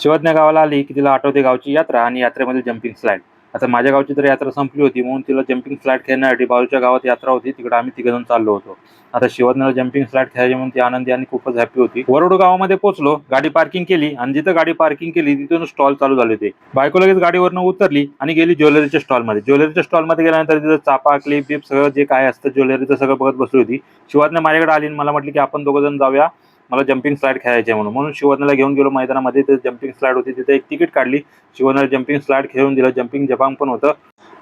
शिवज्ञ गावाला आली की तिला आठवते गावची यात्रा आणि यात्रेमध्ये जम्पिंग स्लाइड. आता माझ्या गावची तर यात्रा संपली होती म्हणून तिला जम्पिंग स्लाइड खेळण्यासाठी बाजूच्या गावात यात्रा होती, तिकडे आम्ही तिघजण चाललो होतो. आता शिवज्ञला जम्पिंग स्लाइड खेळायची म्हणून ती आनंदी आणि खूपच हॅपी होती. वरोड गावामध्ये पोहोचलो, गाडी पार्किंग केली आणि जिथं गाडी पार्किंग केली तिथून स्टॉल चालू झाले होते. बायको लगेच गाडीवरनं उतरली आणि गेली ज्वेलरीच्या स्टॉलमध्ये. ज्वेलरीच्या स्टॉलमध्ये गेल्यानंतर तिथं चापा, क्लिप बिप सगळं जे काय असतं ज्वेलरीचं सगळं बघत बसली होती. शिवज्ञ माझ्याकडे आली आणि मला म्हटली की आपण दोघं जाऊया, मला जम्पिंग स्लाइड खेळायचे म्हणून शिवज्ञला घेऊन गेलो मैदानामध्ये. ते जम्पिंग स्लाइड होती, तिथे एक तिकीट काढली, शिवज्ञला जम्पिंग स्लाइड खेळून दिलं. जम्पिंग जपांग पण होतं,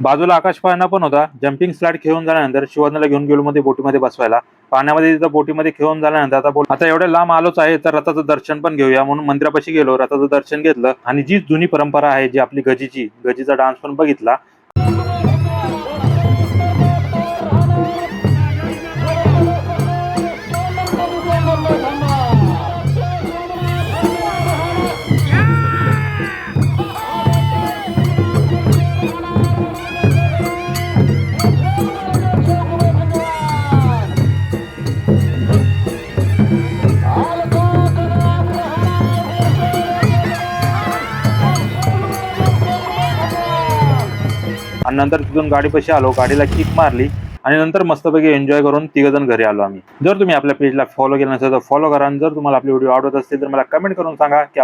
बाजूला आकाश पाळणा पण होता. जम्पिंग स्लाइड खेळून झाल्यानंतर शिवज्ञला घेऊन गेलो मध्ये बोटीमध्ये बसवायला. पाण्यामध्ये तिथं बोटीमध्ये खेळून झाल्यानंतर आता एवढ्या लांब आलोच आहे तर रथाचं दर्शन पण घेऊया म्हणून मंदिरापाशी गेलो, रथाचं दर्शन घेतलं आणि जी जुनी परंपरा आहे जी आपली गजीचा डान्स पण बघितला. आणि नंतर तिथून गाडीपाशी आलो, गाडीला किक मारली आणि नंतर मस्तपैकी एन्जॉय करून तिघजण घरी आलो आम्ही. जर तुम्ही आपल्या पेजला फॉलो केलं नसेल तर फॉलो करा आणि जर तुम्हाला आपले व्हिडिओ आवडत असतील तर मला कमेंट करून सांगा की